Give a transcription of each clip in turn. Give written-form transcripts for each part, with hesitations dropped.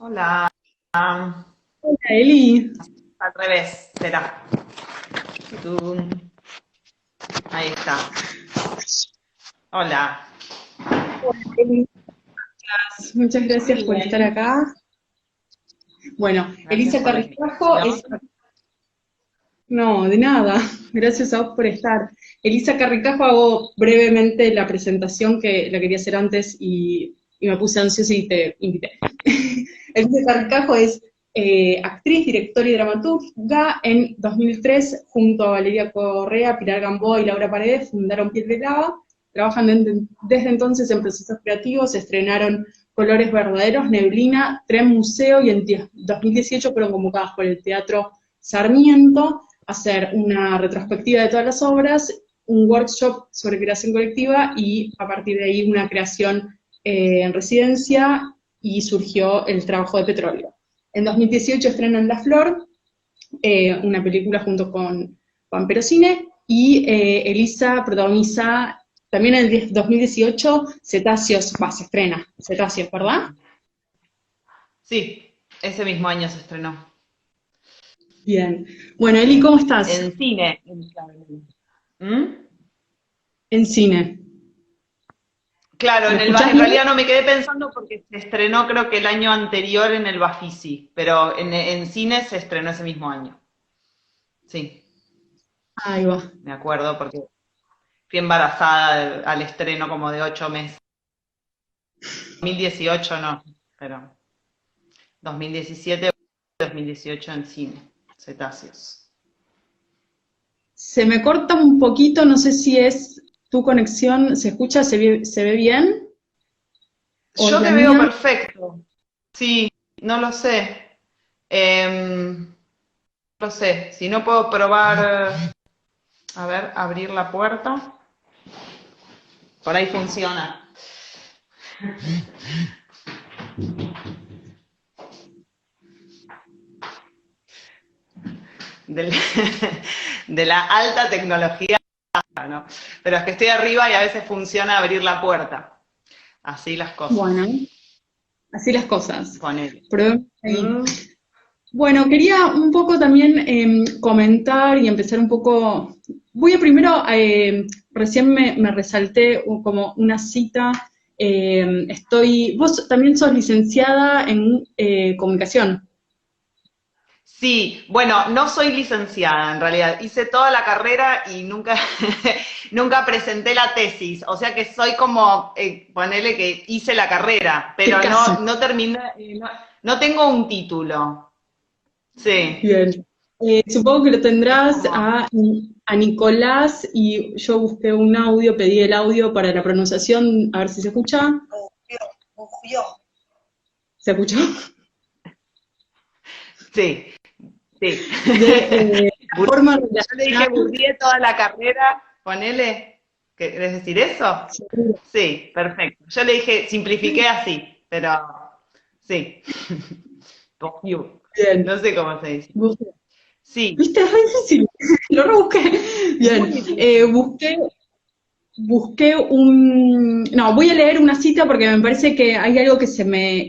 Hola. Hola, Eli. Al revés, espera. Tú. Ahí está. Hola. Hola, Eli. Muchas Muy gracias por estar bien. acá. Bueno, Gracias Elisa por la Carrizajo invitación. es... No, de nada. Gracias a vos por estar. Elisa Carrizajo, hago brevemente la presentación que la quería hacer antes y me puse ansiosa y te invité. Elisa Carrizajo es actriz, directora y dramaturga. En 2003, junto a Valeria Correa, Pilar Gamboa y Laura Paredes, fundaron Piel de Lava. Trabajan desde entonces en procesos creativos, estrenaron Colores Verdaderos, Neblina, Tren Museo y en 2018 fueron convocadas por el Teatro Sarmiento a hacer una retrospectiva de todas las obras, un workshop sobre creación colectiva y a partir de ahí una creación en residencia y surgió el trabajo de Petróleo. En 2018 estrenan La Flor, una película junto con Juan Perocine, y Elisa protagoniza también en el 2018 Cetáceos, se estrena Cetáceos, ¿verdad? Sí, ese mismo año se estrenó. Bien. Bueno, Eli, ¿cómo estás? En cine. ¿Mm? En cine. Claro, ¿Me escuchás en bien? realidad no me quedé pensando porque se estrenó creo que el año anterior en el Bafisi, pero en cine se estrenó ese mismo año. Sí, Ahí va. me acuerdo porque fui embarazada al estreno como de 8 meses. 2018 no, pero 2017, 2018 en cine, Cetáceos. Se me corta un poquito, no sé si es tu conexión, ¿se escucha, se ve bien? ¿O es Yo la te veo mía? perfecto. Sí, no lo sé. No lo sé. Si no puedo probar, a ver, abrir la puerta. Por ahí funciona. Del- de la alta tecnología, ¿no? Pero es que estoy arriba y a veces funciona abrir la puerta. Así las Bueno, cosas. así las cosas. Ponele. Probemos ahí. Mm, Bueno, quería un poco también comentar y empezar un poco. Voy a primero, recién me resalté como una cita. Vos también sos licenciada en comunicación. Sí, bueno, no soy licenciada en realidad. Hice toda la carrera y nunca, nunca presenté la tesis. O sea que soy como, ponele que hice la carrera, Que pero casi. no terminé, no tengo un título. Sí, Bien. Supongo que lo es tendrás como, a Nicolás y yo busqué un audio, pedí el audio para la pronunciación, a ver si se escucha. bufió. ¿Se escuchó? Sí, sí. De la forma Yo le dije relacional. burrié toda la carrera, ponele, ¿querés decir eso? Seguro. Sí, perfecto. Yo le dije, simplifiqué así, pero sí. Poquiu. Bien. No sé cómo se dice. Busqué. Sí, ¿Viste? Es re difícil. Lo rebusqué. muy Bien. difícil. Busqué un... No, voy a leer una cita porque me parece que hay algo que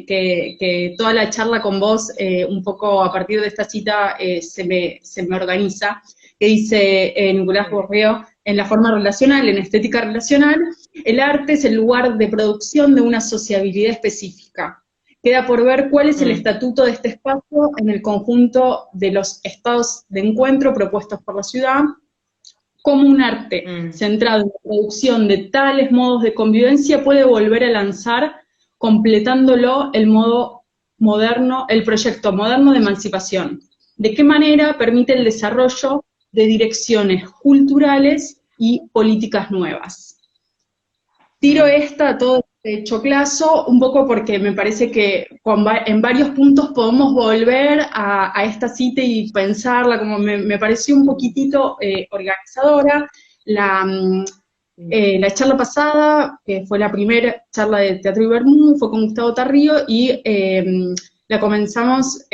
que toda la charla con vos, un poco a partir de esta cita, se me organiza, que dice Nicolás Sí. Borreo, en la forma relacional, en estética relacional, el arte es el lugar de producción de una sociabilidad específica. Queda por ver cuál es el Mm, estatuto de este espacio en el conjunto de los estados de encuentro propuestos por la ciudad, cómo un arte mm, centrado en la producción de tales modos de convivencia puede volver a lanzar, completándolo el modo moderno, el proyecto moderno de emancipación. ¿De qué manera permite el desarrollo de direcciones culturales y políticas nuevas? Tiro mm. esta a todo este choclazo, un poco porque me parece que en varios puntos podemos volver a esta cita y pensarla, como me pareció un poquitito organizadora. La, mm, Sí. la charla pasada, que fue la primera charla de Teatro y Bermú, fue con Gustavo Tarrío y la comenzamos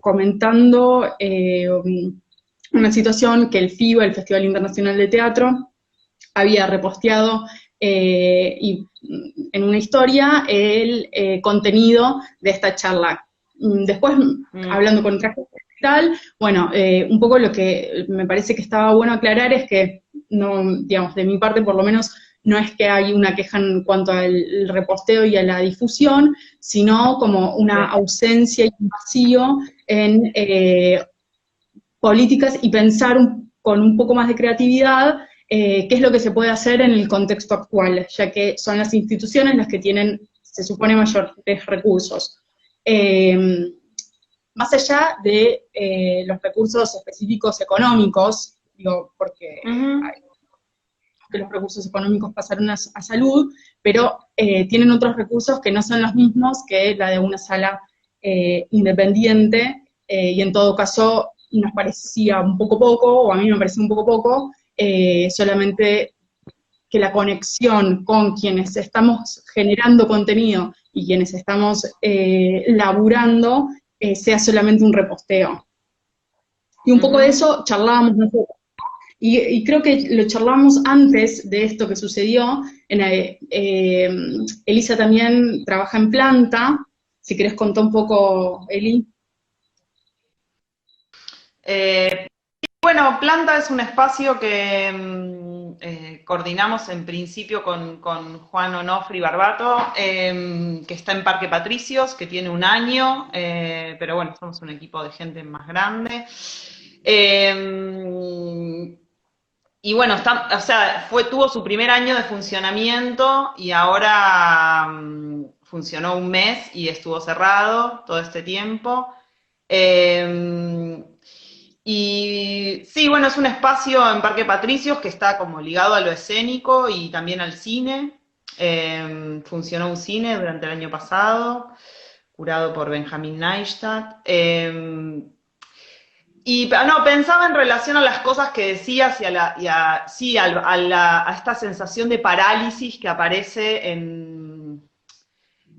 comentando una situación que el FIBA, el Festival Internacional de Teatro, había reposteado y en una historia el contenido de esta charla. Después, hablando con otra gente y tal, bueno, un poco lo que me parece que estaba bueno aclarar es que, no, digamos, de mi parte por lo menos, no es que hay una queja en cuanto al reposteo y a la difusión, sino como una ausencia y un vacío en políticas y pensar con un poco más de creatividad qué es lo que se puede hacer en el contexto actual, ya que son las instituciones las que tienen, se supone, mayores recursos. Más allá de los recursos específicos económicos, digo, porque que los recursos económicos pasaron a salud, pero tienen otros recursos que no son los mismos que la de una sala independiente, y en todo caso nos parecía un poco poco, o a mí me parecía un poco poco, solamente que la conexión con quienes estamos generando contenido y quienes estamos laburando sea solamente un reposteo. Y un poco de eso charlábamos nosotros. Y creo que lo charlamos antes de esto que sucedió. Elisa también trabaja en planta. Si querés contar un poco, Eli. Bueno, Planta es un espacio que coordinamos en principio con Juan Onofri Barbato, que está en Parque Patricios, que tiene 1 año, pero bueno, somos un equipo de gente más grande. Y bueno, o sea, tuvo su primer año de funcionamiento y ahora funcionó 1 mes y estuvo cerrado todo este tiempo. Y sí, bueno, es un espacio en Parque Patricios que está como ligado a lo escénico y también al cine. Funcionó un cine durante el año pasado, curado por Benjamin Neistat. Y no, pensaba en relación a las cosas que decías a esta sensación de parálisis que aparece en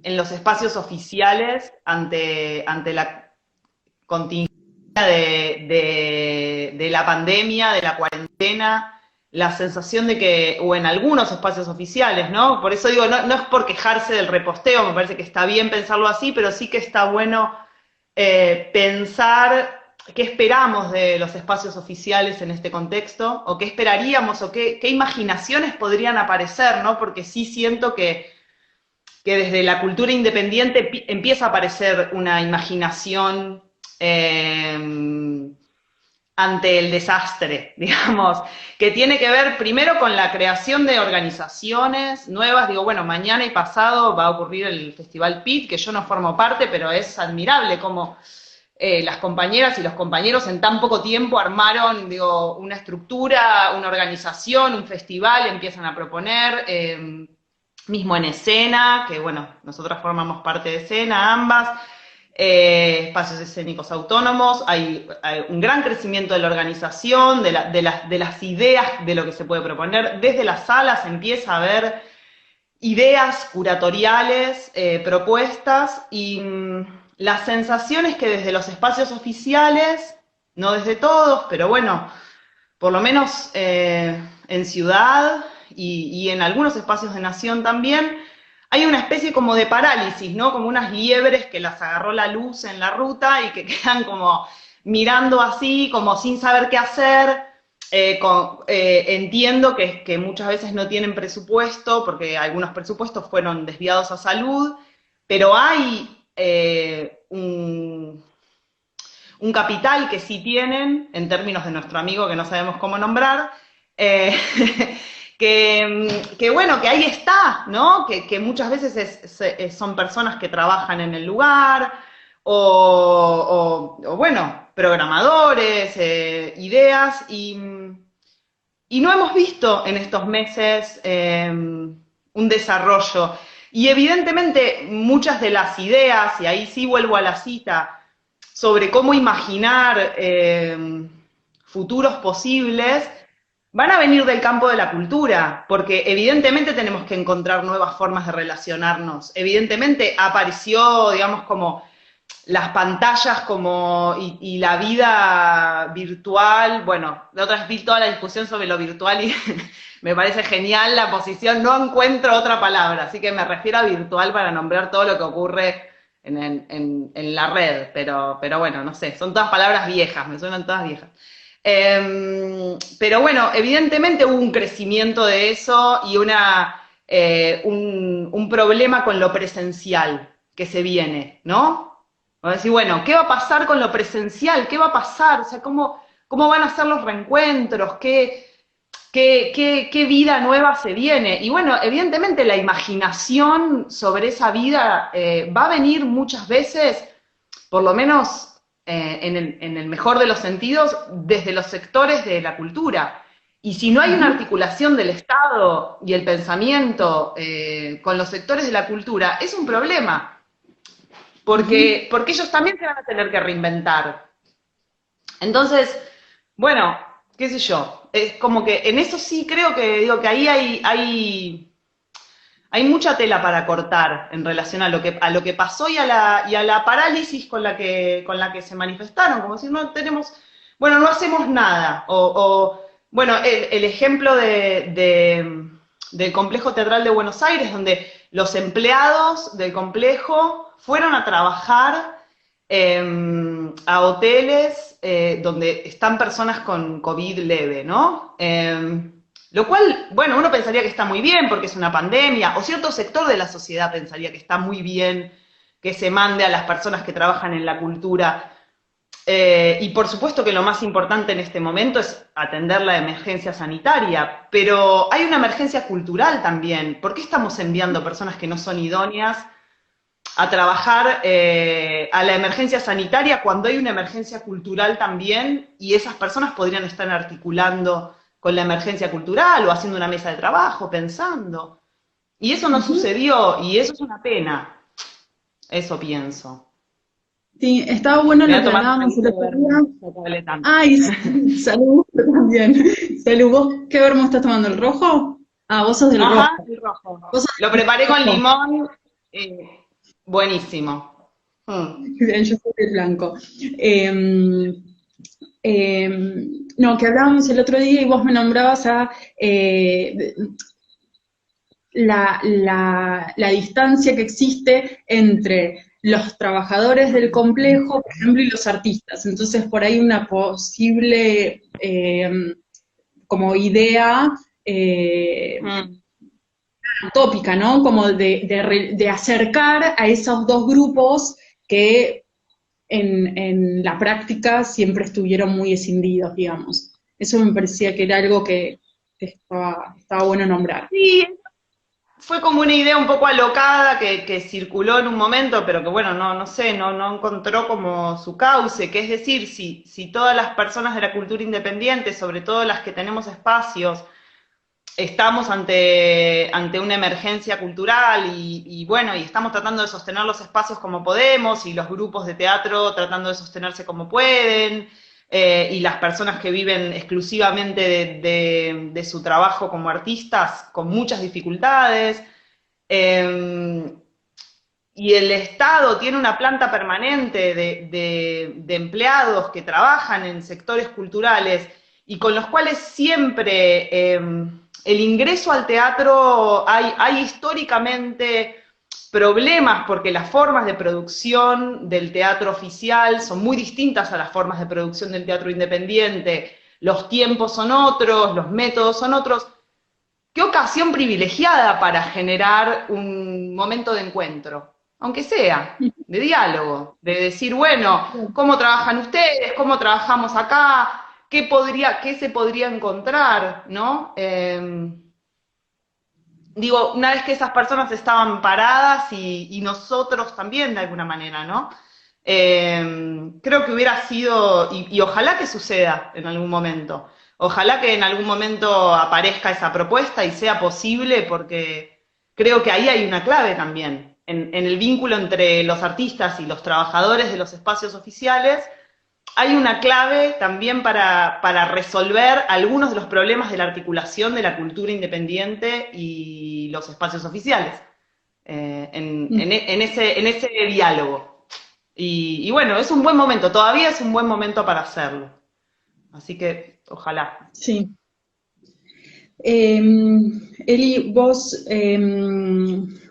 los espacios oficiales ante la contingencia de la pandemia, de la cuarentena, la sensación de que, o en algunos espacios oficiales, ¿no? Por eso digo, no es por quejarse del reposteo, me parece que está bien pensarlo así, pero sí que está bueno pensar qué esperamos de los espacios oficiales en este contexto, o qué esperaríamos, o qué imaginaciones podrían aparecer, ¿no? Porque sí siento que desde la cultura independiente empieza a aparecer una imaginación ante el desastre, digamos, que tiene que ver primero con la creación de organizaciones nuevas. Digo, bueno, mañana y pasado va a ocurrir el Festival PIT, que yo no formo parte, pero es admirable cómo las compañeras y los compañeros en tan poco tiempo armaron, digo, una estructura, una organización, un festival, empiezan a proponer, mismo en escena, que bueno, nosotras formamos parte de escena, ambas, espacios escénicos autónomos, hay un gran crecimiento de la organización, de las ideas de lo que se puede proponer. Desde las salas empieza a haber ideas curatoriales, propuestas, y las sensaciones que desde los espacios oficiales, no desde todos, pero bueno, por lo menos en ciudad y en algunos espacios de nación también, hay una especie como de parálisis, ¿no? Como unas liebres que las agarró la luz en la ruta y que quedan como mirando así, como sin saber qué hacer. Entiendo que muchas veces no tienen presupuesto, porque algunos presupuestos fueron desviados a salud, pero hay un capital que sí tienen, en términos de nuestro amigo que no sabemos cómo nombrar, que bueno, que ahí está, ¿no? Que muchas veces son personas que trabajan en el lugar, o bueno, programadores, ideas, y no hemos visto en estos meses un desarrollo. Y evidentemente muchas de las ideas, y ahí sí vuelvo a la cita, sobre cómo imaginar futuros posibles, van a venir del campo de la cultura, porque evidentemente tenemos que encontrar nuevas formas de relacionarnos. Evidentemente apareció, digamos, como las pantallas y la vida virtual. Bueno, la otra vez vi toda la discusión sobre lo virtual y Me parece genial la posición, no encuentro otra palabra, así que me refiero a virtual para nombrar todo lo que ocurre en la red, pero bueno, no sé, son todas palabras viejas, me suenan todas viejas. Pero bueno, evidentemente hubo un crecimiento de eso y un problema con lo presencial que se viene, ¿no? Vamos a decir, bueno, ¿qué va a pasar con lo presencial? ¿Qué va a pasar? O sea, ¿cómo van a ser los reencuentros? ¿Qué vida nueva se viene? Y bueno, evidentemente la imaginación sobre esa vida va a venir muchas veces, por lo menos en el mejor de los sentidos, desde los sectores de la cultura. Y si no hay una articulación del Estado y el pensamiento con los sectores de la cultura, es un problema, porque ellos también se van a tener que reinventar. Entonces, bueno, qué sé yo, es como que en eso sí creo que, digo, que ahí hay mucha tela para cortar en relación a lo que pasó y a la parálisis con la que se manifestaron, como si no tenemos, bueno, no hacemos nada, bueno, el ejemplo del Complejo Teatral de Buenos Aires, donde los empleados del complejo fueron a trabajar a hoteles donde están personas con COVID leve, ¿no? Lo cual, bueno, uno pensaría que está muy bien porque es una pandemia, o cierto sector de la sociedad pensaría que está muy bien que se mande a las personas que trabajan en la cultura. Y por supuesto que lo más importante en este momento es atender la emergencia sanitaria, pero hay una emergencia cultural también. ¿Por qué estamos enviando personas que no son idóneas a trabajar a la emergencia sanitaria cuando hay una emergencia cultural también y esas personas podrían estar articulando con la emergencia cultural o haciendo una mesa de trabajo, pensando? Y eso no sucedió y eso es una pena, eso pienso. Sí, estaba bueno Me lo voy a que tomar un hablábamos el traguito de otro vermú, día. no te hablé tanto. Ay, salud también. Salud, ¿vos qué vermo estás tomando? ¿El rojo? Ah, vos sos del rojo. Ajá, el rojo. Vos sos Lo del preparé con rojo. limón, buenísimo. Mm. Bien, yo soy del blanco. Eh, no, que hablábamos el otro día y vos me nombrabas a la distancia que existe entre los trabajadores del complejo, por ejemplo, y los artistas. Entonces, por ahí una posible como idea Mm. utópica, ¿no? Como de acercar a esos dos grupos que en la práctica siempre estuvieron muy escindidos, digamos. Eso me parecía que era algo que estaba bueno nombrar. Sí, fue como una idea un poco alocada que circuló en un momento, pero que bueno, no sé, no encontró como su cauce, que es decir, si todas las personas de la cultura independiente, sobre todo las que tenemos espacios, estamos ante una emergencia cultural y bueno, y estamos tratando de sostener los espacios como podemos y los grupos de teatro tratando de sostenerse como pueden, y las personas que viven exclusivamente de su trabajo como artistas con muchas dificultades. Eh, y el Estado tiene una planta permanente de empleados que trabajan en sectores culturales y con los cuales siempre el ingreso al teatro hay históricamente problemas porque las formas de producción del teatro oficial son muy distintas a las formas de producción del teatro independiente, los tiempos son otros, los métodos son otros. Qué ocasión privilegiada para generar un momento de encuentro, aunque sea de diálogo, de decir, bueno, ¿cómo trabajan ustedes? ¿Cómo trabajamos acá? ¿Qué se podría encontrar? ¿No? Digo, una vez que esas personas estaban paradas y nosotros también de alguna manera, ¿no? Creo que hubiera sido, y ojalá que suceda en algún momento, ojalá que en algún momento aparezca esa propuesta y sea posible, porque creo que ahí hay una clave también, en el vínculo entre los artistas y los trabajadores de los espacios oficiales, hay una clave también para resolver algunos de los problemas de la articulación de la cultura independiente y los espacios oficiales, en ese diálogo. Y bueno, es un buen momento, todavía es un buen momento para hacerlo. Así que ojalá. Sí. Eli, vos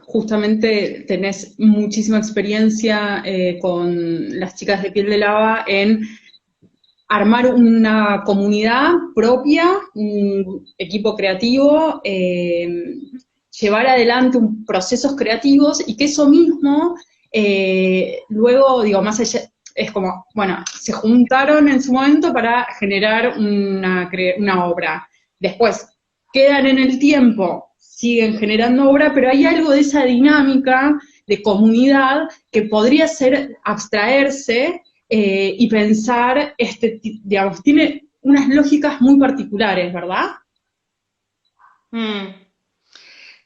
justamente tenés muchísima experiencia con las chicas de Piel de Lava en armar una comunidad propia, un equipo creativo, llevar adelante procesos creativos y que eso mismo, luego, digo, más allá, es como, bueno, se juntaron en su momento para generar una obra. Después, quedan en el tiempo, siguen generando obra, pero hay algo de esa dinámica de comunidad que podría ser abstraerse y pensar, digamos, tiene unas lógicas muy particulares, ¿verdad? Mm.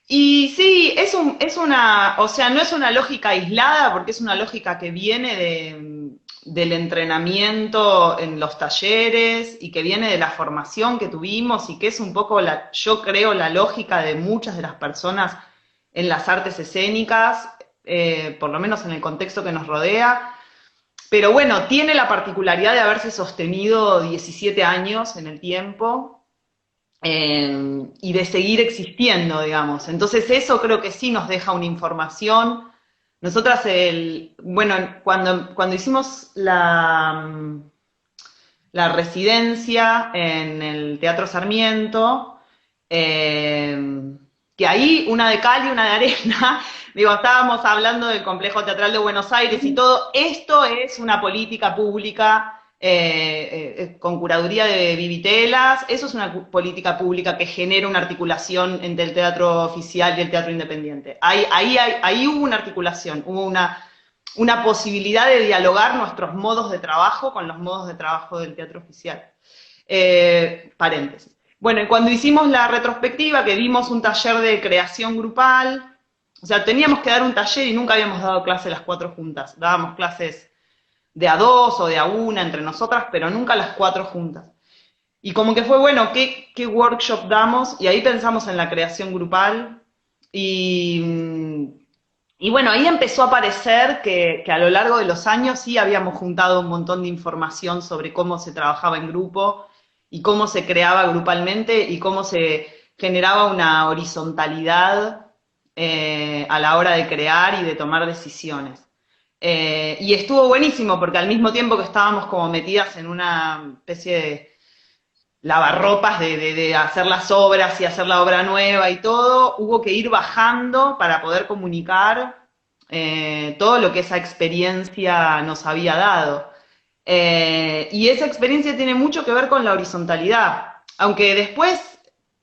Y sí, es una, o sea, no es una lógica aislada, porque es una lógica que viene del entrenamiento en los talleres y que viene de la formación que tuvimos y que es un poco, yo creo, la lógica de muchas de las personas en las artes escénicas, por lo menos en el contexto que nos rodea. Pero bueno, tiene la particularidad de haberse sostenido 17 años en el tiempo y de seguir existiendo, digamos. Entonces eso creo que sí nos deja una información. Nosotras, bueno, cuando hicimos la residencia en el Teatro Sarmiento, que ahí una de cal y una de arena, digo, estábamos hablando del Complejo Teatral de Buenos Aires y todo, esto es una política pública con curaduría de Vivitelas, eso es una política pública que genera una articulación entre el teatro oficial y el teatro independiente. Ahí hubo una articulación, hubo una posibilidad de dialogar nuestros modos de trabajo con los modos de trabajo del teatro oficial. Paréntesis. Bueno, y cuando hicimos la retrospectiva, que dimos un taller de creación grupal, o sea, teníamos que dar un taller y nunca habíamos dado clase las 4 juntas. Dábamos clases de a 2 o de a 1 entre nosotras, pero nunca las 4 juntas. Y como que fue, bueno, ¿qué workshop damos? Y ahí pensamos en la creación grupal. Y bueno, ahí empezó a aparecer que a lo largo de los años sí habíamos juntado un montón de información sobre cómo se trabajaba en grupo y cómo se creaba grupalmente y cómo se generaba una horizontalidad a la hora de crear y de tomar decisiones. Y estuvo buenísimo porque al mismo tiempo que estábamos como metidas en una especie de lavarropas de hacer las obras y hacer la obra nueva y todo, hubo que ir bajando para poder comunicar todo lo que esa experiencia nos había dado. Y esa experiencia tiene mucho que ver con la horizontalidad, aunque después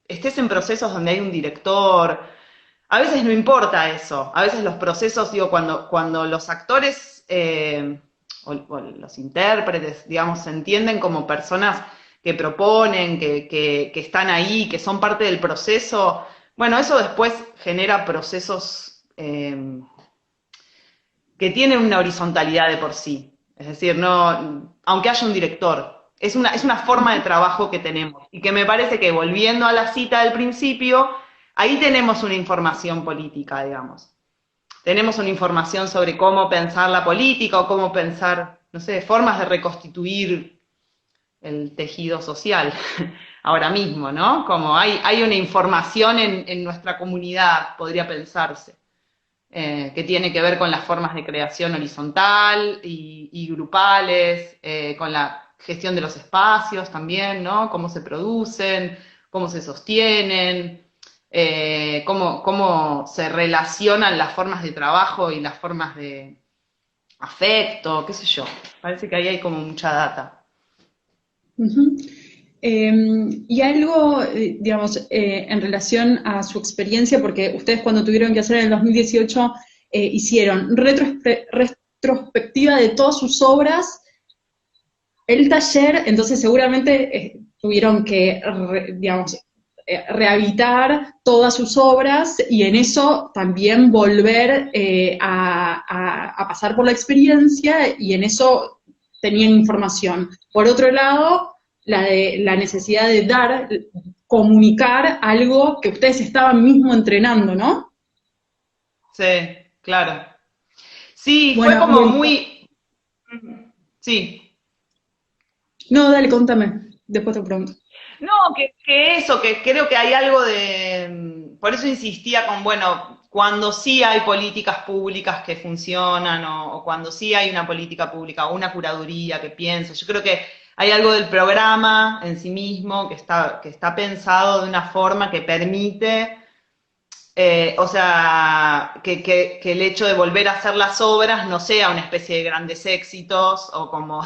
estés en procesos donde hay un director, a veces no importa eso, a veces los procesos, digo, cuando los actores o los intérpretes, digamos, se entienden como personas que proponen, que están ahí, que son parte del proceso, bueno, eso después genera procesos que tienen una horizontalidad de por sí. Es decir, no, aunque haya un director, es una forma de trabajo que tenemos. Y que me parece que volviendo a la cita del principio, ahí tenemos una información política, digamos. Tenemos una información sobre cómo pensar la política o cómo pensar, no sé, formas de reconstituir el tejido social ahora mismo, ¿no? Como hay una información en nuestra comunidad, podría pensarse, que tiene que ver con las formas de creación horizontal y grupales, con la gestión de los espacios también, ¿no? Cómo se producen, cómo se sostienen, cómo se relacionan las formas de trabajo y las formas de afecto, qué sé yo. Parece que ahí hay como mucha data. Ujú. Y algo, digamos, en relación a su experiencia, porque ustedes cuando tuvieron que hacer en el 2018 hicieron retrospectiva de todas sus obras, el taller, entonces seguramente tuvieron que, digamos, rehabilitar todas sus obras y en eso también volver a pasar por la experiencia y en eso tenían información. Por otro lado, la necesidad de comunicar algo que ustedes estaban mismo entrenando, ¿no? Sí, claro. Sí, fue Bueno, como muy... Sí. no, dale, contame. después te pregunto. No, que eso, que creo que hay algo de, por eso insistía con, bueno, cuando sí hay políticas públicas que funcionan o cuando sí hay una política pública o una curaduría que piensa, yo creo que hay algo del programa en sí mismo que está pensado de una forma que permite, o sea, que el hecho de volver a hacer las obras no sea una especie de grandes éxitos o como,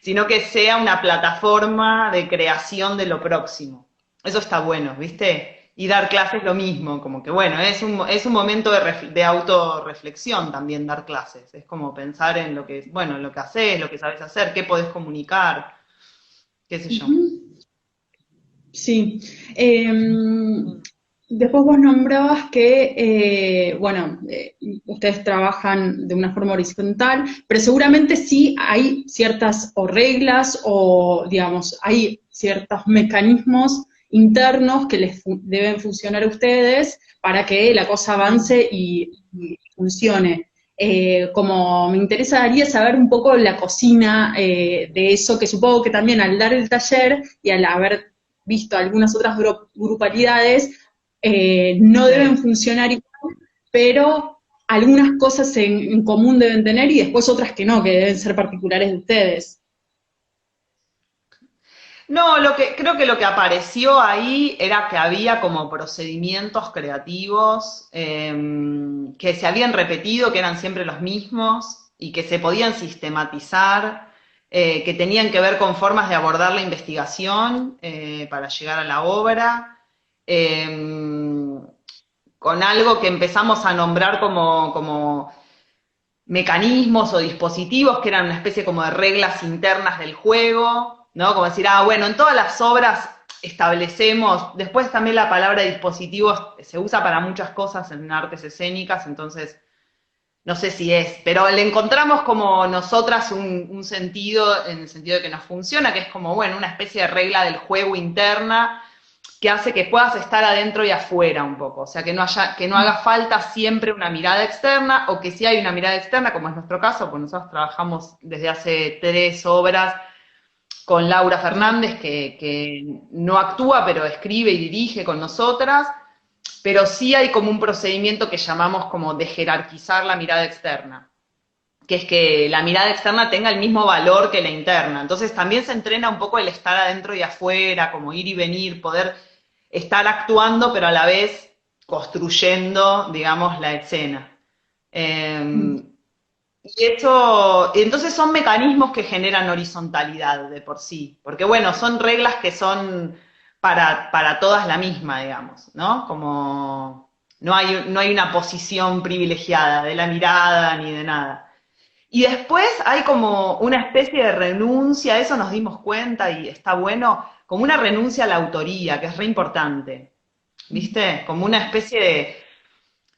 sino que sea una plataforma de creación de lo próximo. Eso está bueno, ¿viste? Y dar clases lo mismo, como que bueno, es un momento de autorreflexión también dar clases. Es como pensar en lo que, bueno, lo que haces, lo que sabes hacer, qué podés comunicar, qué sé yo. Ujú. Sí. Después vos nombrabas que, bueno, ustedes trabajan de una forma horizontal, pero seguramente sí hay ciertas o reglas o, digamos, hay ciertos mecanismos internos que deben funcionar a ustedes para que la cosa avance y funcione. Como me interesaría saber un poco la cocina de eso, que supongo que también al dar el taller y al haber visto algunas otras grupalidades, no deben Sí. funcionar igual, pero algunas cosas en común deben tener y después otras que no, que deben ser particulares de ustedes. No, creo que lo que apareció ahí era que había como procedimientos creativos que se habían repetido, que eran siempre los mismos y que se podían sistematizar, que tenían que ver con formas de abordar la investigación para llegar a la obra, eh, con algo que empezamos a nombrar como mecanismos o dispositivos que eran una especie como de reglas internas del juego, ¿no? Como decir, ah, bueno, en todas las obras establecemos, después también la palabra dispositivos se usa para muchas cosas en artes escénicas, entonces no sé si es, pero le encontramos como nosotras un sentido, en el sentido de que nos funciona, que es como, bueno, una especie de regla del juego interna que hace que puedas estar adentro y afuera un poco, o sea, que no haga falta siempre una mirada externa, o que si hay una mirada externa, como es nuestro caso, pues nosotros trabajamos desde hace 3 obras con Laura Fernández, que no actúa, pero escribe y dirige con nosotras, pero sí hay como un procedimiento que llamamos como de jerarquizar la mirada externa, que es que la mirada externa tenga el mismo valor que la interna. Entonces también se entrena un poco el estar adentro y afuera, como ir y venir, poder estar actuando, pero a la vez construyendo, digamos, la escena. Y eso, entonces son mecanismos que generan horizontalidad de por sí, porque bueno, son reglas que son para todas la misma, digamos, ¿no? Como no hay una posición privilegiada de la mirada ni de nada. Y después hay como una especie de renuncia, eso nos dimos cuenta y está bueno, como una renuncia a la autoría, que es re importante, ¿viste? Como una especie de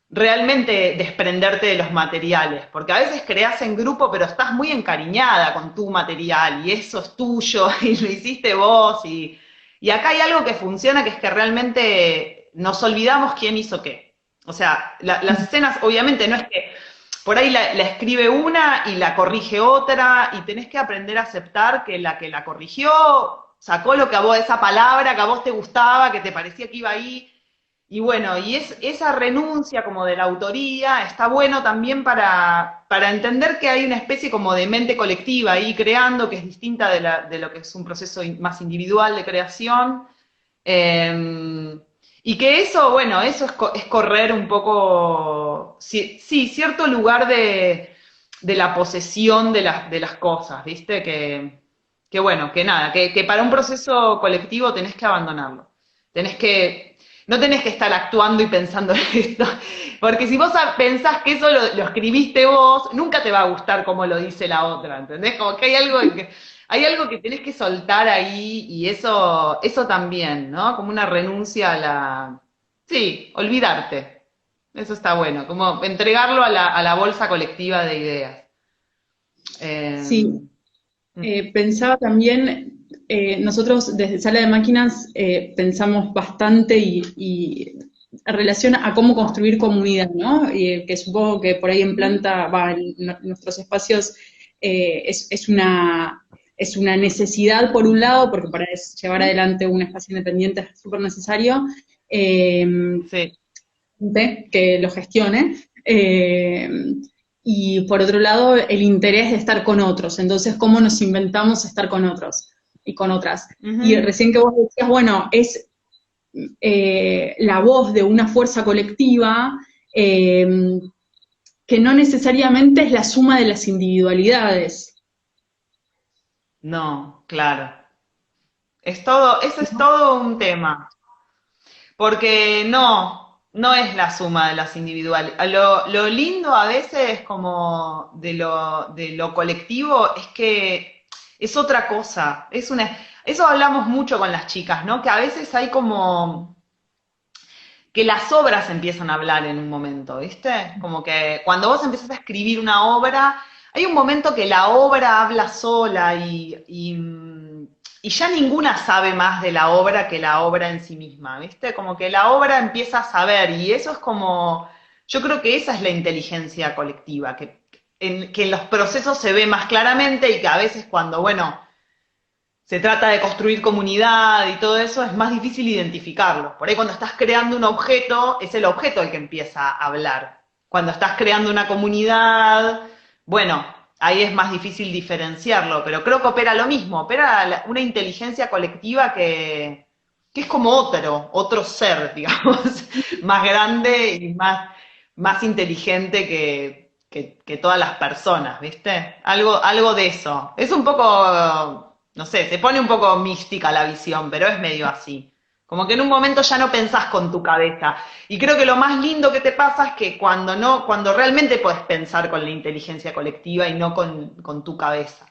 realmente desprenderte de los materiales, porque a veces creas en grupo, pero estás muy encariñada con tu material y eso es tuyo y lo hiciste vos y acá hay algo que funciona, que es que realmente nos olvidamos quién hizo qué. O sea, las escenas obviamente no es que por ahí la escribe una y la corrige otra y tenés que aprender a aceptar que la corrigió sacó lo que a vos, esa palabra que a vos te gustaba, que te parecía que iba ahí, y bueno, esa renuncia como de la autoría está bueno también para entender que hay una especie como de mente colectiva ahí creando, que es distinta de lo que es un proceso más individual de creación. Y que eso, bueno, eso es correr un poco, sí, sí, cierto lugar de la posesión de las cosas, ¿viste? Que bueno, que nada, que para un proceso colectivo tenés que abandonarlo. Tenés que no tenés que estar actuando y pensando en esto, porque si vos pensás que eso lo escribiste vos, nunca te va a gustar como lo dice la otra, ¿entendés? Como que hay algo que tenés que soltar ahí y eso también, ¿no? Como una renuncia a la... Sí, olvidarte. Eso está bueno, como entregarlo a a la bolsa colectiva de ideas. Sí, Eh, pensaba también, nosotros desde Sala de Máquinas pensamos bastante y en relación a cómo construir comunidad, ¿no? Y, que supongo que por ahí en planta, va, en nuestros espacios es es una necesidad por un lado, porque para llevar adelante un espacio independiente es súper necesario, Sí. que lo gestione, y por otro lado el interés de estar con otros, entonces cómo nos inventamos estar con otros y con otras. Y Ujú. recién que vos decías, bueno, es la voz de una fuerza colectiva, que no necesariamente es la suma de las individualidades. No, claro. Eso es todo un tema. Porque no es la suma de las individuales. Lo lindo a veces como de lo colectivo es que es otra cosa. Eso hablamos mucho con las chicas, ¿no? Que a veces hay como que las obras empiezan a hablar en un momento, ¿viste? Como que cuando vos empezás a escribir una obra, hay un momento que la obra habla sola y ya ninguna sabe más de la obra que la obra en sí misma, ¿viste? Como que la obra empieza a saber y eso es como, yo creo que esa es la inteligencia colectiva, que en los procesos se ve más claramente y que a veces cuando, bueno, se trata de construir comunidad y todo eso, es más difícil identificarlo. Por ahí cuando estás creando un objeto, es el objeto el que empieza a hablar. Cuando estás creando una comunidad, bueno, ahí es más difícil diferenciarlo, pero creo que opera lo mismo, opera una inteligencia colectiva que es como otro ser, digamos, más grande y más inteligente que todas las personas, ¿viste? Algo de eso. Es un poco, no sé, se pone un poco mística la visión, pero es medio así. Como que en un momento ya no pensás con tu cabeza. Y creo que lo más lindo que te pasa es que cuando realmente puedes pensar con la inteligencia colectiva y no con tu cabeza.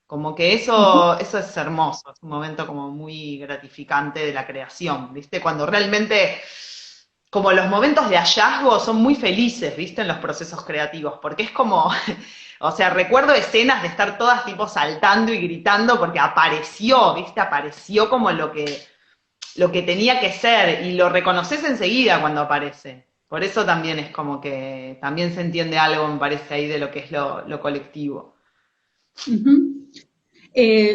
Como que eso es hermoso, es un momento como muy gratificante de la creación, ¿viste? Cuando realmente como los momentos de hallazgo son muy felices, ¿viste? En los procesos creativos, porque es como, o sea, recuerdo escenas de estar todas tipo saltando y gritando porque apareció, ¿viste? Apareció como lo que tenía que ser y lo reconoces enseguida cuando aparece. Por eso también es como que también se entiende algo, me parece, ahí de lo que es lo colectivo. Uh-huh.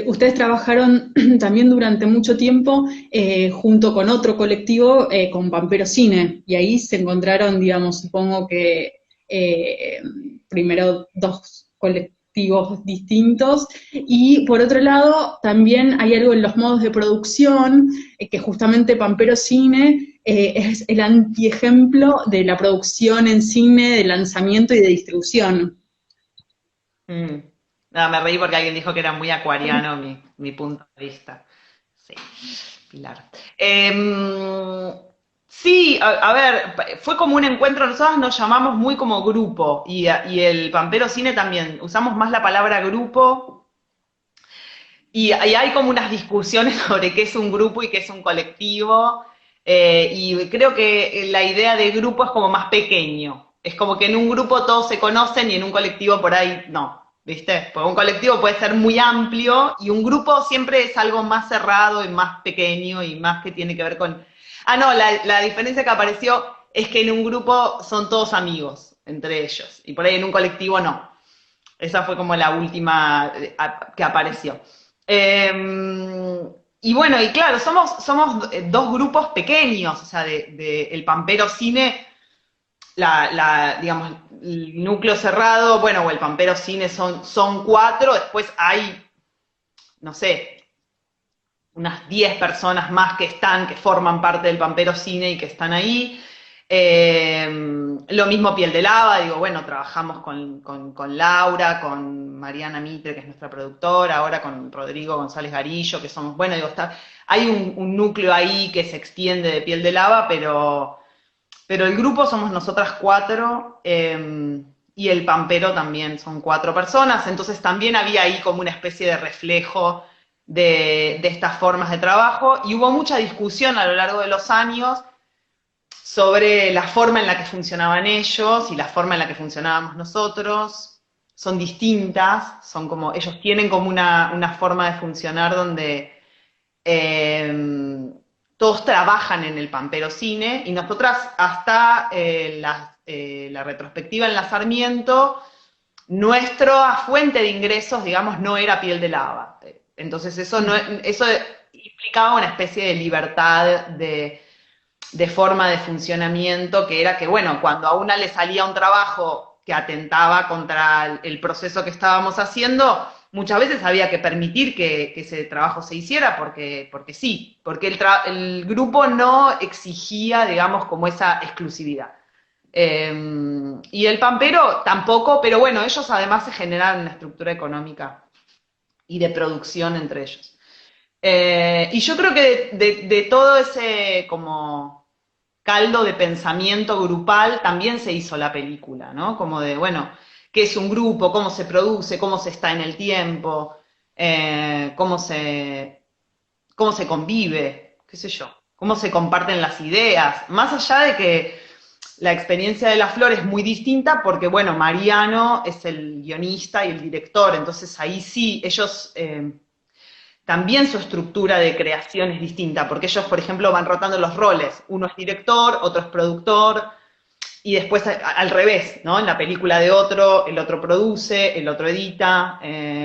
Ustedes trabajaron también durante mucho tiempo junto con otro colectivo, con Pampero Cine, y ahí se encontraron, digamos, supongo que eh, primero dos colectivos distintos, y por otro lado también hay algo en los modos de producción, que justamente Pampero Cine es el antiejemplo de la producción en cine, de lanzamiento y de distribución. Mm. Nada, me reí porque alguien dijo que era muy acuariano mi punto de vista. Sí, Pilar. Sí, a ver, fue como un encuentro, nosotros nos llamamos muy como grupo y el Pampero Cine también, usamos más la palabra grupo y hay como unas discusiones sobre qué es un grupo y qué es un colectivo y creo que la idea de grupo es como más pequeño, es como que en un grupo todos se conocen y en un colectivo por ahí no. ¿Viste? Porque un colectivo puede ser muy amplio y un grupo siempre es algo más cerrado y más pequeño y más que tiene que ver con... Ah, no, la diferencia que apareció es que en un grupo son todos amigos entre ellos y por ahí en un colectivo no. Esa fue como la última que apareció. Y bueno, y claro, somos dos grupos pequeños, o sea, el Pampero Cine digamos, el núcleo cerrado, bueno, o el Pampero Cine son cuatro, después hay, no sé, unas 10 personas más que forman parte del Pampero Cine y que están ahí. Lo mismo Piel de Lava, digo, bueno, trabajamos con Laura, con Mariana Mitre, que es nuestra productora, ahora con Rodrigo González Garillo, que somos, bueno, digo, hay un núcleo ahí que se extiende de Piel de Lava, pero el grupo somos nosotras cuatro y el Pampero también son cuatro personas, entonces también había ahí como una especie de reflejo de estas formas de trabajo y hubo mucha discusión a lo largo de los años sobre la forma en la que funcionaban ellos y la forma en la que funcionábamos nosotros. Son distintas, son como, ellos tienen como una forma de funcionar donde todos trabajan en el Pampero Cine y nosotras hasta la retrospectiva en la Sarmiento, nuestra fuente de ingresos, digamos, no era Piel de Lava. Entonces eso implicaba una especie de libertad de forma de funcionamiento, que era que, bueno, cuando a una le salía un trabajo que atentaba contra el proceso que estábamos haciendo, muchas veces había que permitir que ese trabajo se hiciera porque sí, porque el grupo no exigía, digamos, como esa exclusividad. Y el Pampero tampoco, pero bueno, ellos además se generaron una estructura económica y de producción entre ellos. Y yo creo que de todo ese como caldo de pensamiento grupal también se hizo la película, ¿no? Como de, bueno, qué es un grupo, cómo se produce, cómo se está en el tiempo, cómo se convive, qué sé yo, cómo se comparten las ideas, más allá de que la experiencia de La Flor es muy distinta porque, bueno, Mariano es el guionista y el director, entonces ahí sí, ellos también su estructura de creación es distinta, porque ellos, por ejemplo, van rotando los roles. Uno es director, otro es productor, y después al revés, ¿no? En la película de otro, el otro produce, el otro edita,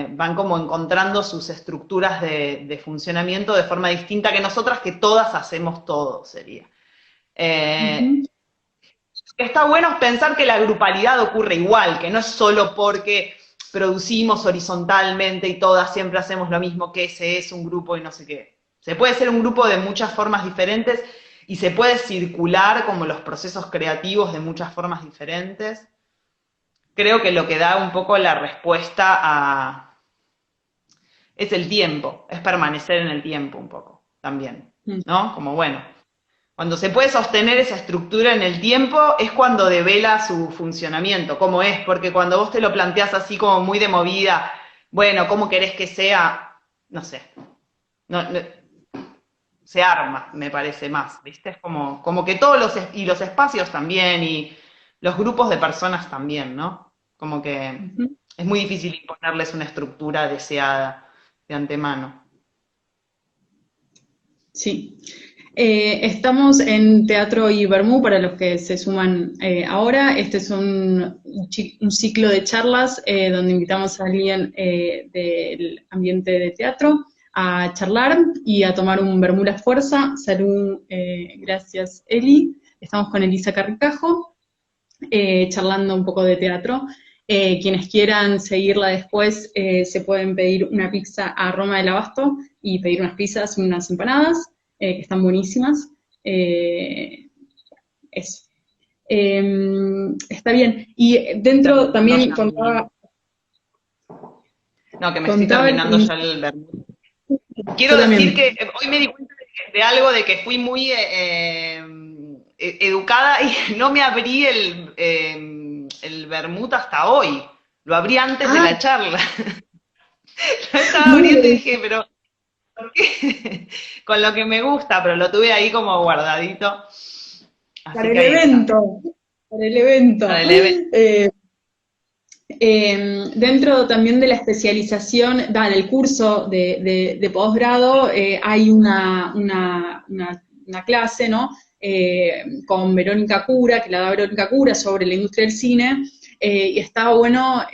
van como encontrando sus estructuras de funcionamiento de forma distinta que nosotras, que todas hacemos todo, sería. Ujú. Está bueno pensar que la grupalidad ocurre igual, que no es solo porque producimos horizontalmente y todas siempre hacemos lo mismo, que ese es un grupo y no sé qué. Se puede ser un grupo de muchas formas diferentes y se puede circular como los procesos creativos de muchas formas diferentes. Creo que lo que da un poco la respuesta es el tiempo, es permanecer en el tiempo un poco también, Mm. ¿no? Como bueno, cuando se puede sostener esa estructura en el tiempo es cuando devela su funcionamiento, cómo es, porque cuando vos te lo planteás así como muy de movida, bueno, ¿cómo querés que sea? No sé, no, se arma, me parece más, ¿viste? Es como que todos y los espacios también, y los grupos de personas también, ¿no? Como que Ujú. es muy difícil imponerles una estructura deseada de antemano. Sí. Estamos en Teatro y Bermú para los que se suman ahora. Este es un ciclo de charlas donde invitamos a alguien del ambiente de teatro a charlar y a tomar un Bermú La Fuerza. Salud, gracias Eli. Estamos con Elisa Carricajo, charlando un poco de teatro. Quienes quieran seguirla después se pueden pedir una pizza a Roma del Abasto y pedir unas pizzas y unas empanadas, que están buenísimas. Eso. Está bien. Y dentro No, también ya, no, que me estoy contaba terminando ya el vermut. yo Quiero decir también. que hoy me di cuenta de algo, de que fui muy educada y no me abrí el vermut hasta hoy. Lo abrí antes de Ah, la charla. Lo estaba abriendo y muy dije, pero ¿por qué? Con lo que me gusta, pero lo tuve ahí como guardadito. para Así que el ahí está. evento, para el evento. Para el evento. Dentro también de la especialización, en el curso de posgrado, hay una clase, ¿no? Con Verónica Cura, que la da Verónica Cura, sobre la industria del cine, y está bueno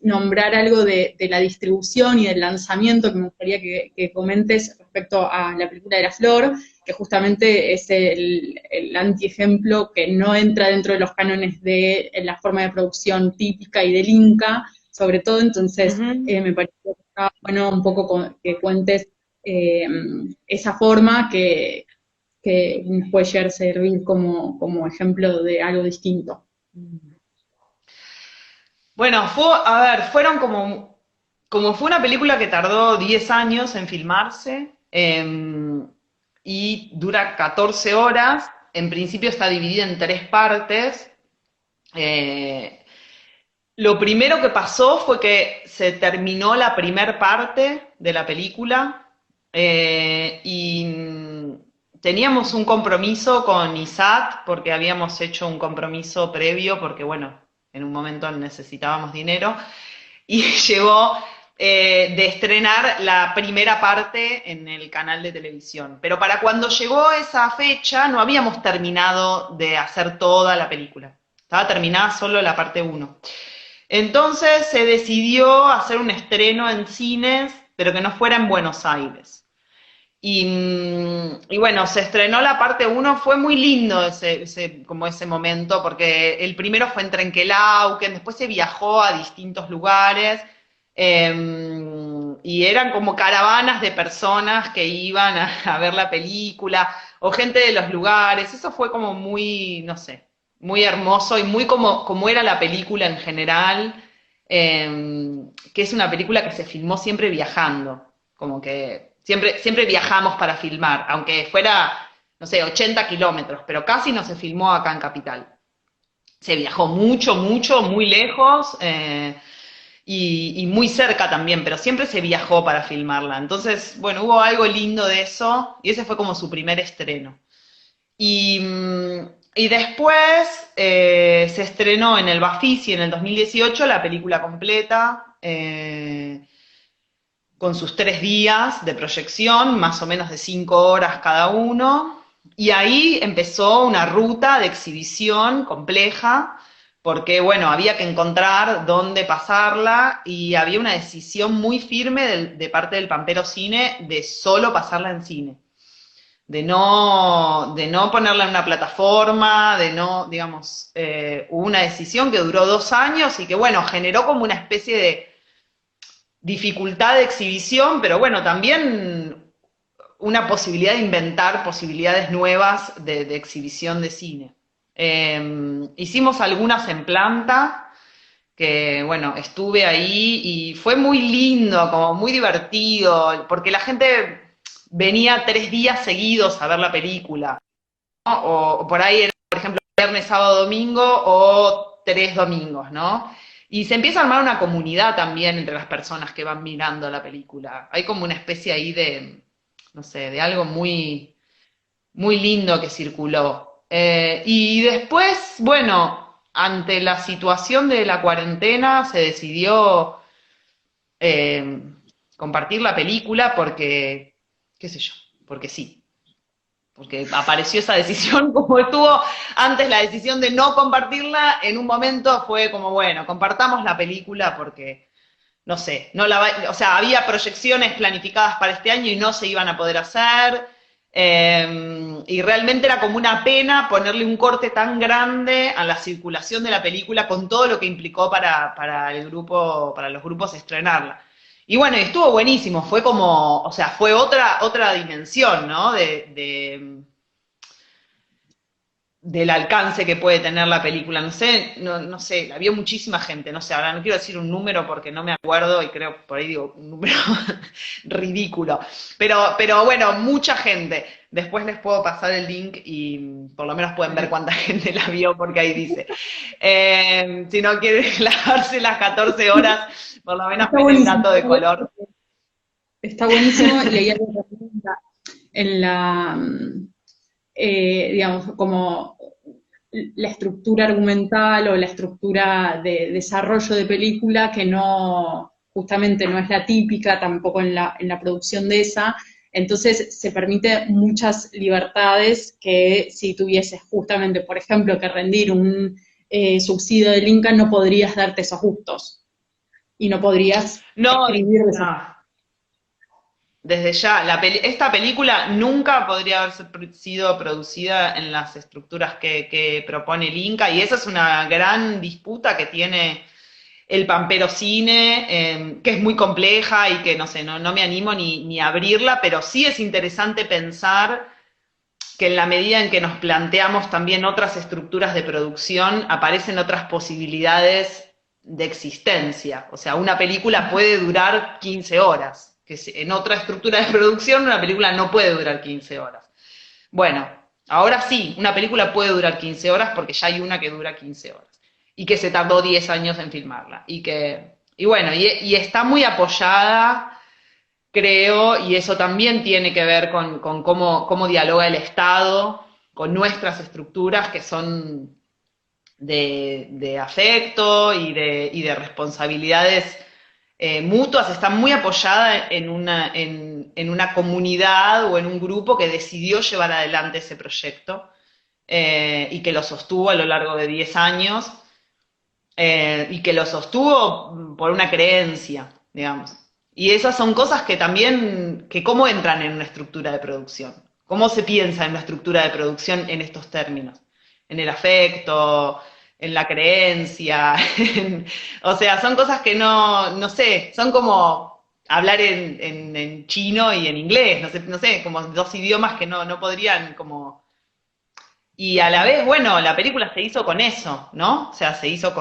nombrar algo de la distribución y del lanzamiento que me gustaría que comentes respecto a la película de La Flor, que justamente es el antiejemplo que no entra dentro de los cánones de la forma de producción típica y del Inca, sobre todo. Entonces Ujú. me pareció que estaba bueno un poco que cuentes eh, esa forma que nos puede llegar a servir como ejemplo de algo distinto. Bueno, a ver, fueron como fue una película que tardó 10 años en filmarse, y dura 14 horas. En principio está dividida en 3 partes. eh, lo primero que pasó fue que se terminó la primer parte de la película, y teníamos un compromiso con ISAT porque habíamos hecho un compromiso previo porque, bueno, en un momento necesitábamos dinero y llegó de estrenar la primera parte en el canal de televisión. Pero para cuando llegó esa fecha no habíamos terminado de hacer toda la película. Estaba terminada solo la parte 1. Entonces se decidió hacer un estreno en cines pero que no fuera en Buenos Aires. Y bueno, se estrenó la parte uno, fue muy lindo como ese momento, porque el primero fue en Trenquelauquen, después se viajó a distintos lugares, y eran como caravanas de personas que iban a ver la película, o gente de los lugares, eso fue como muy, no sé, muy hermoso y muy como era la película en general, que es una película que se filmó siempre viajando, como que siempre viajamos para filmar, aunque fuera, no sé, 80 kilómetros, pero casi no se filmó acá en Capital. Se viajó mucho, mucho, muy lejos, y muy cerca también, pero siempre se viajó para filmarla. Entonces, bueno, hubo algo lindo de eso, y ese fue como su primer estreno. Y después se estrenó en el Bafisi en el 2018 la película completa, con sus 3 días de proyección, más o menos de 5 horas cada uno, y ahí empezó una ruta de exhibición compleja, porque bueno, había que encontrar dónde pasarla, y había una decisión muy firme de parte del Pampero Cine de solo pasarla en cine, de no ponerla en una plataforma, de no, digamos, hubo una decisión que duró 2 años y que bueno, generó como una especie de dificultad de exhibición, pero bueno, también una posibilidad de inventar posibilidades nuevas de exhibición de cine. Hicimos algunas en planta, que bueno, estuve ahí y fue muy lindo, como muy divertido, porque la gente venía 3 días seguidos a ver la película, ¿no? O por ahí era, por ejemplo, viernes, sábado, domingo, o 3 domingos, ¿no? Y se empieza a armar una comunidad también entre las personas que van mirando la película. Hay como una especie ahí de, no sé, de algo muy, muy lindo que circuló. Y después, bueno, ante la situación de la cuarentena se decidió eh, compartir la película porque, qué sé yo, porque sí, porque apareció esa decisión, como estuvo antes la decisión de no compartirla, en un momento fue como, bueno, compartamos la película porque, no sé, o sea, había proyecciones planificadas para este año y no se iban a poder hacer, y realmente era como una pena ponerle un corte tan grande a la circulación de la película con todo lo que implicó para el grupo, para los grupos estrenarla. Y bueno, estuvo buenísimo, fue como, o sea, fue otra dimensión, ¿no? Del alcance que puede tener la película. No sé, no sé, la vio muchísima gente, no sé, ahora no quiero decir un número porque no me acuerdo y creo, por ahí digo un número ridículo. Pero bueno, mucha gente. Después les puedo pasar el link y por lo menos pueden ver cuánta gente la vio porque ahí dice. Si no quieren clavarse las 14 horas, por lo menos Está ven el buenísimo. dato de color. Está buenísimo. Leía en la digamos, como la estructura argumental o la estructura de desarrollo de película que no, justamente no es la típica tampoco en la producción de esa, entonces se permite muchas libertades que si tuvieses justamente, por ejemplo, que rendir un subsidio del Inca, no podrías darte esos gustos y no podrías No, escribir de esa. no. Desde ya, esta película nunca podría haber sido producida en las estructuras que propone el Inca, y esa es una gran disputa que tiene el Pampero Cine, que es muy compleja y que no sé, no me animo ni a abrirla, pero sí es interesante pensar que en la medida en que nos planteamos también otras estructuras de producción, aparecen otras posibilidades de existencia. O sea, una película puede durar 15 horas, que en otra estructura de producción una película no puede durar 15 horas. Bueno, ahora sí, una película puede durar 15 horas porque ya hay una que dura 15 horas y que se tardó 10 años en filmarla y bueno, y está muy apoyada, creo, y eso también tiene que ver con cómo dialoga el Estado con nuestras estructuras que son de afecto y de responsabilidades mutuas, está muy apoyada en una comunidad o en un grupo que decidió llevar adelante ese proyecto, y que lo sostuvo a lo largo de 10 años, y que lo sostuvo por una creencia, digamos. Y esas son cosas que también, que cómo entran en una estructura de producción. ¿Cómo se piensa en una estructura de producción en estos términos? En el afecto, en la creencia, o sea, son cosas que no sé, son como hablar en chino y en inglés, no sé, como dos idiomas que no podrían como... Y a la vez, bueno, la película se hizo con eso, ¿no? O sea, se hizo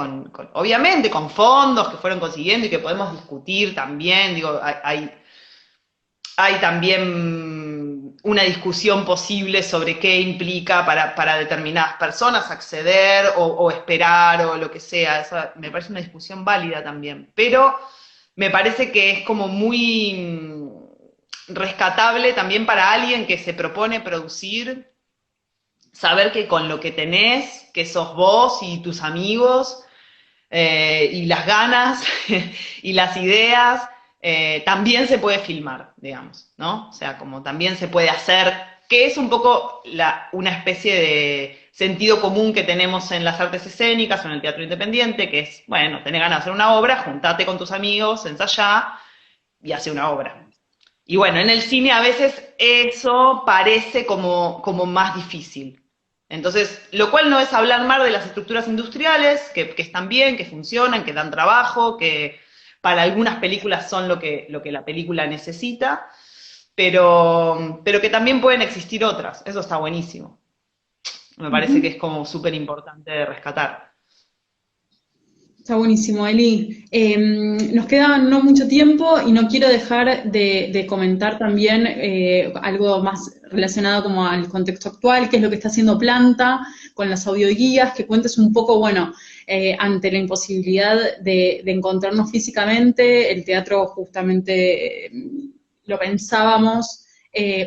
obviamente, con fondos que fueron consiguiendo y que podemos discutir también, digo, hay también una discusión posible sobre qué implica para determinadas personas acceder o esperar o lo que sea. Eso me parece una discusión válida también. Pero me parece que es como muy rescatable también para alguien que se propone producir, saber que con lo que tenés, que sos vos y tus amigos, y las ganas y las ideas, también se puede filmar, digamos, ¿no? O sea, como también se puede hacer, que es un poco una especie de sentido común que tenemos en las artes escénicas o en el teatro independiente, que es, bueno, tenés ganas de hacer una obra, juntate con tus amigos, ensayá y hace una obra. Y bueno, en el cine a veces eso parece como más difícil. Entonces, lo cual no es hablar mal de las estructuras industriales, que están bien, que funcionan, que dan trabajo, que para algunas películas son lo que la película necesita, pero que también pueden existir otras. Eso está buenísimo. Me parece que es Ujú. como súper importante de rescatar. Está buenísimo, Eli. Nos queda no mucho tiempo y no quiero dejar de comentar también algo más relacionado como al contexto actual, qué es lo que está haciendo Planta con las audioguías, que cuentes un poco, bueno, ante la imposibilidad de encontrarnos físicamente, el teatro justamente lo pensábamos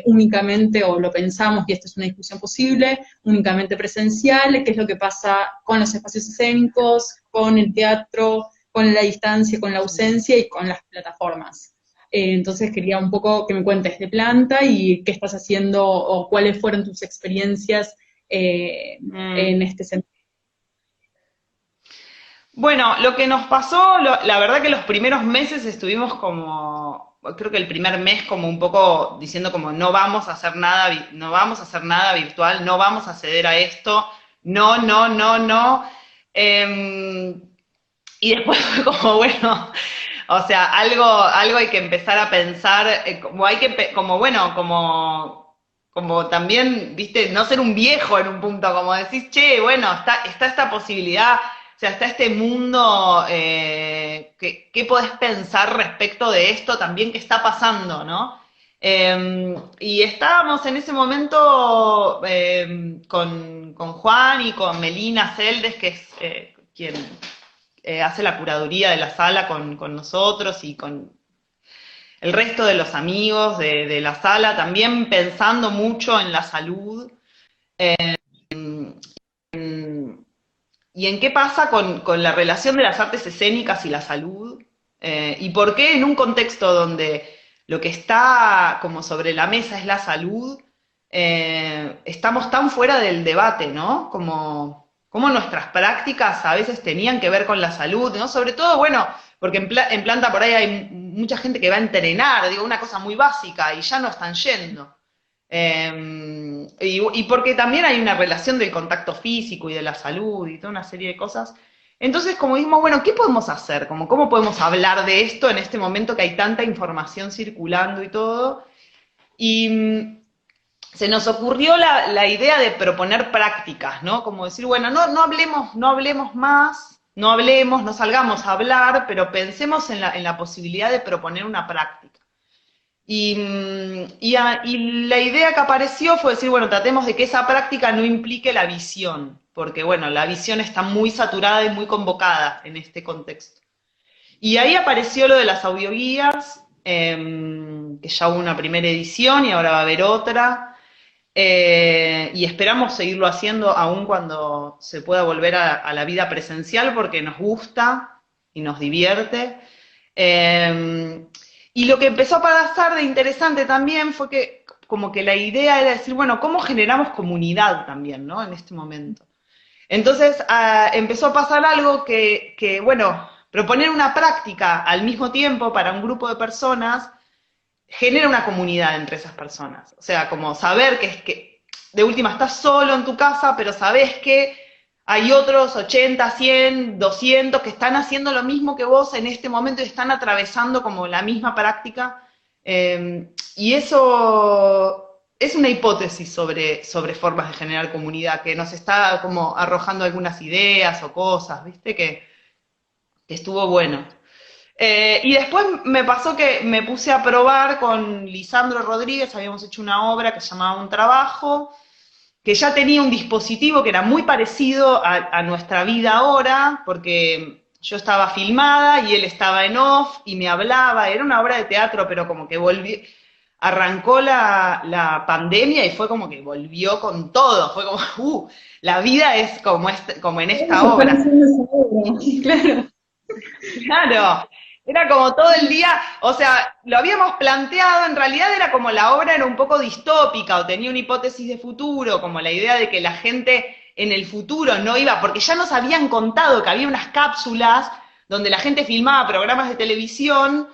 únicamente, o lo pensamos, y esta es una discusión posible, únicamente presencial, qué es lo que pasa con los espacios escénicos, con el teatro, con la distancia, con la ausencia y con las plataformas. Entonces quería un poco que me cuentes de Planta y qué estás haciendo o cuáles fueron tus experiencias Mm. en este sentido. Bueno, lo que nos pasó, la verdad que los primeros meses estuvimos como, creo que el primer mes como un poco diciendo como no vamos a hacer nada, no vamos a hacer nada virtual, no vamos a ceder a esto, no, no, no, no. Em, y después fue como, bueno, o sea, algo hay que empezar a pensar, como hay que, como bueno, como también, viste, no ser un viejo en un punto, como decís, che, bueno, está esta posibilidad, o sea, está este mundo, ¿qué podés pensar respecto de esto también que está pasando, ¿no? Y estábamos en ese momento con Juan y con Melina Celdes, que es quien hace la curaduría de la sala con nosotros y con el resto de los amigos de la sala, también pensando mucho en la salud y en qué pasa con la relación de las artes escénicas y la salud, y por qué en un contexto donde lo que está como sobre la mesa es la salud, estamos tan fuera del debate, ¿no? Como nuestras prácticas a veces tenían que ver con la salud, ¿no? Sobre todo, bueno, porque en Planta por ahí hay mucha gente que va a entrenar, digo, una cosa muy básica, y ya no están yendo. Y porque también hay una relación del contacto físico y de la salud y toda una serie de cosas. Entonces, como dijimos, bueno, ¿qué podemos hacer? Como, ¿cómo podemos hablar de esto en este momento que hay tanta información circulando y todo? Y se nos ocurrió la idea de proponer prácticas, ¿no? Como decir, bueno, no hablemos más, no hablemos, no salgamos a hablar, pero pensemos en la posibilidad de proponer una práctica. Y la idea que apareció fue decir, bueno, tratemos de que esa práctica no implique la visión, porque bueno, la visión está muy saturada y muy convocada en este contexto. Y ahí apareció lo de las audioguías, que ya hubo una primera edición y ahora va a haber otra, y esperamos seguirlo haciendo aún cuando se pueda volver a la vida presencial, porque nos gusta y nos divierte. Y lo que empezó a pasar de interesante también fue que como que la idea era decir, bueno, ¿cómo generamos comunidad también, ¿no? En este momento. Entonces empezó a pasar algo que, bueno, proponer una práctica al mismo tiempo para un grupo de personas genera una comunidad entre esas personas. O sea, como saber que de última estás solo en tu casa, pero sabés que hay otros 80, 100, 200 que están haciendo lo mismo que vos en este momento y están atravesando como la misma práctica. Y eso es una hipótesis sobre formas de generar comunidad, que nos está como arrojando algunas ideas o cosas, ¿viste? Que estuvo bueno. Y después me pasó que me puse a probar con Lisandro Rodríguez, habíamos hecho una obra que se llamaba Un Trabajo, que ya tenía un dispositivo que era muy parecido a nuestra vida ahora, porque yo estaba filmada y él estaba en off y me hablaba, era una obra de teatro, pero como que arrancó la pandemia y fue como que volvió con todo, fue como, la vida es como en esta obra. Claro. Claro, era como todo el día, o sea, lo habíamos planteado, en realidad era como la obra era un poco distópica o tenía una hipótesis de futuro, como la idea de que la gente en el futuro no iba, porque ya nos habían contado que había unas cápsulas donde la gente filmaba programas de televisión,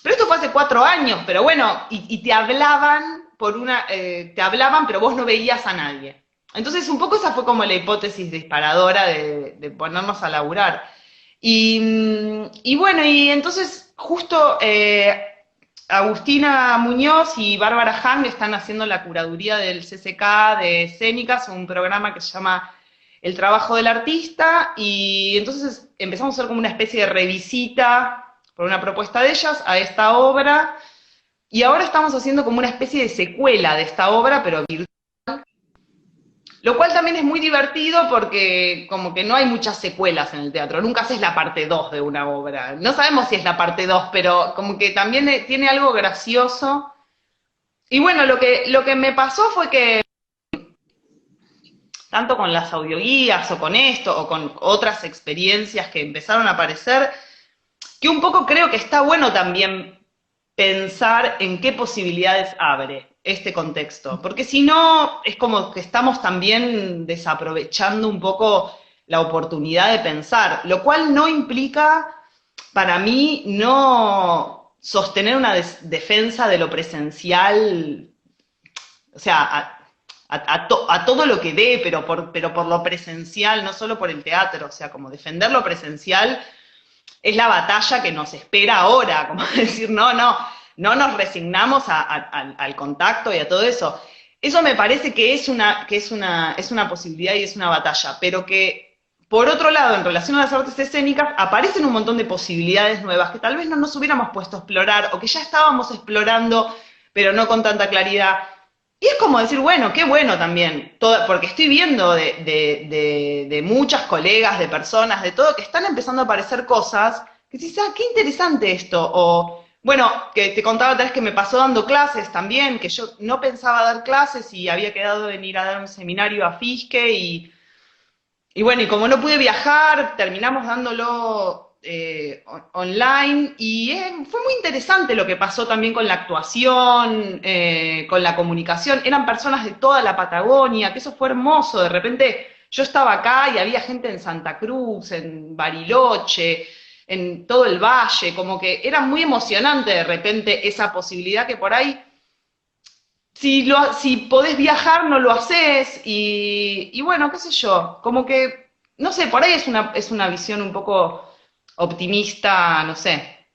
pero esto fue hace 4 años, pero bueno, y te hablaban te hablaban, pero vos no veías a nadie. Entonces un poco esa fue como la hipótesis disparadora de ponernos a laburar. Y bueno, y entonces justo Agustina Muñoz y Bárbara Hang están haciendo la curaduría del CCK de Escénicas, un programa que se llama El Trabajo del Artista, y entonces empezamos a hacer como una especie de revisita por una propuesta de ellas a esta obra, y ahora estamos haciendo como una especie de secuela de esta obra, pero virtual. Lo cual también es muy divertido porque como que no hay muchas secuelas en el teatro, nunca haces la parte 2 de una obra. No sabemos si es la parte 2, pero como que también tiene algo gracioso. Y bueno, lo que me pasó fue que, tanto con las audioguías o con esto, o con otras experiencias que empezaron a aparecer, que un poco creo que está bueno también pensar en qué posibilidades abre este contexto, porque si no es como que estamos también desaprovechando un poco la oportunidad de pensar, lo cual no implica para mí no sostener una defensa de lo presencial, o sea, a todo lo que dé, pero por lo presencial, no solo por el teatro, o sea, como defender lo presencial es la batalla que nos espera ahora, como decir, no nos resignamos al contacto y a todo eso. Eso me parece que es una posibilidad y es una batalla, pero que, por otro lado, en relación a las artes escénicas, aparecen un montón de posibilidades nuevas que tal vez no nos hubiéramos puesto a explorar, o que ya estábamos explorando, pero no con tanta claridad. Y es como decir, bueno, qué bueno también, porque estoy viendo de muchas colegas, de personas, de todo, que están empezando a aparecer cosas que dices, qué interesante esto, o, bueno, que te contaba otra vez que me pasó dando clases también, que yo no pensaba dar clases y había quedado en ir a dar un seminario a Fiske, y bueno, y como no pude viajar, terminamos dándolo online, y fue muy interesante lo que pasó también con la actuación, con la comunicación. Eran personas de toda la Patagonia, que eso fue hermoso. De repente yo estaba acá y había gente en Santa Cruz, en Bariloche, en todo el valle, como que era muy emocionante de repente esa posibilidad que por ahí, si podés viajar, no lo haces, y bueno, qué sé yo, como que, no sé, por ahí es una visión un poco optimista, no sé.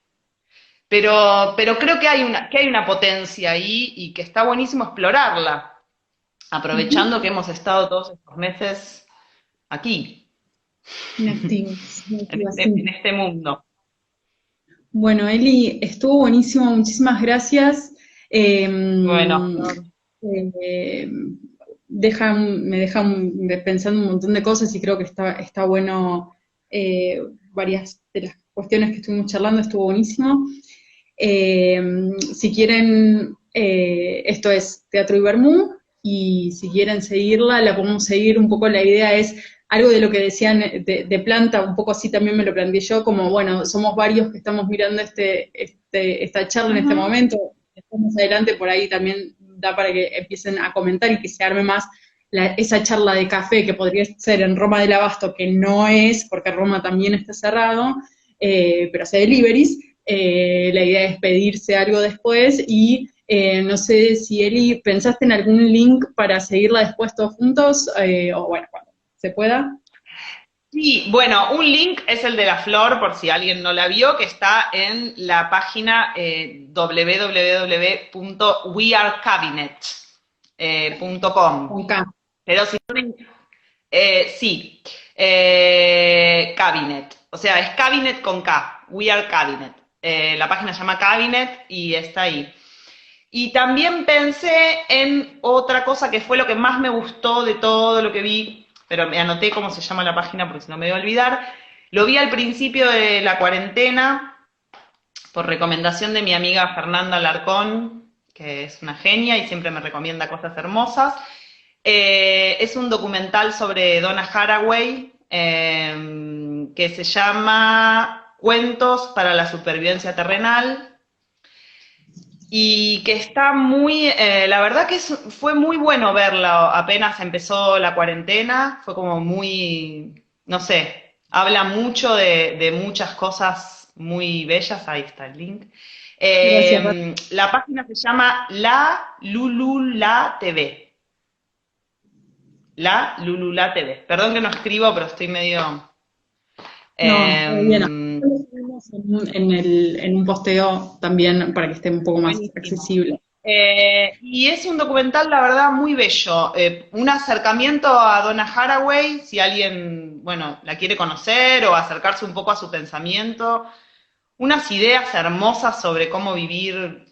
Pero creo que hay una potencia ahí y que está buenísimo explorarla, aprovechando que hemos estado todos estos meses aquí, Inactivos, en este mundo. Bueno, Eli, estuvo buenísimo, muchísimas gracias. Bueno, Eh, me deja pensando un montón de cosas y creo que está bueno, varias de las cuestiones que estuvimos charlando, estuvo buenísimo. Si quieren, esto es Teatro Ibermú, y si quieren seguirla, la podemos seguir un poco, la idea es algo de lo que decían de planta, un poco así también me lo planteé yo, como bueno, somos varios que estamos mirando esta charla en este momento, más adelante por ahí también da para que empiecen a comentar y que se arme más esa charla de café que podría ser en Roma del Abasto, que no es, porque Roma también está cerrado, pero hace deliveries. La idea es pedirse algo después y no sé si Eli, ¿pensaste en algún link para seguirla después todos juntos? O bueno, cuando se pueda. Sí, bueno, un link es el de la flor, por si alguien no la vio, que está en la página www.wearecabinet.com. Con K. Pero si ponen, sí, Cabinet, o sea, es Cabinet con K, We Are Cabinet. La página se llama Cabinet y está ahí. Y también pensé en otra cosa que fue lo que más me gustó de todo lo que vi, pero me anoté cómo se llama la página porque si no me voy a olvidar. Lo vi al principio de la cuarentena por recomendación de mi amiga Fernanda Larcón, que es una genia y siempre me recomienda cosas hermosas. Es un documental sobre Donna Haraway que se llama Cuentos para la supervivencia terrenal. Y que está muy, la verdad que fue muy bueno verla apenas empezó la cuarentena, fue como muy, no sé, habla mucho de muchas cosas muy bellas, ahí está el link. Gracias. La página se llama La Lulula TV. La Lulula TV. Perdón que no escribo, pero estoy medio... No, muy bien. eh, Lo subimos en un posteo también para que esté un poco más Buenísimo. accesible. Y es un documental, la verdad, muy bello. Un acercamiento a Donna Haraway, si alguien, bueno, la quiere conocer o acercarse un poco a su pensamiento. Unas ideas hermosas sobre cómo vivir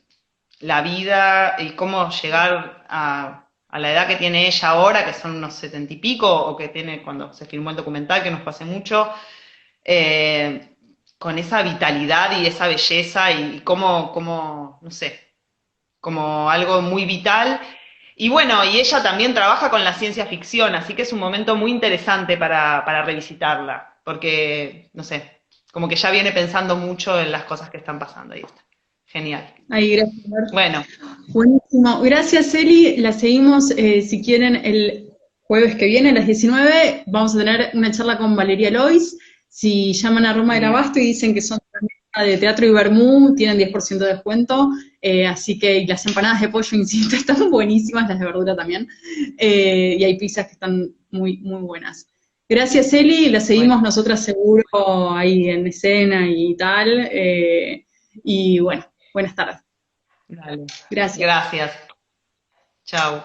la vida y cómo llegar a la edad que tiene ella ahora, que son unos 70 y pico, o que tiene cuando se filmó el documental, que nos pasé mucho. Con esa vitalidad y esa belleza y cómo, no sé, como algo muy vital. Y bueno, y ella también trabaja con la ciencia ficción, así que es un momento muy interesante para revisitarla, porque, no sé, como que ya viene pensando mucho en las cosas que están pasando. Ahí está. Genial. Ahí, gracias. Bueno, Buenísimo. Gracias, Eli. La seguimos, si quieren, el jueves que viene a las 19. Vamos a tener una charla con Valeria Lois. Si llaman a Roma del genial. Abasto y dicen que son de teatro y vermú, tienen 10% de descuento. Así que y las empanadas de pollo, insisto, están buenísimas, las de verdura también. Y hay pizzas que están muy, muy buenas. Gracias, Eli. La seguimos Bueno, nosotras seguro ahí en escena y tal. Y bueno, buenas tardes. dale. Gracias. Gracias. Chao.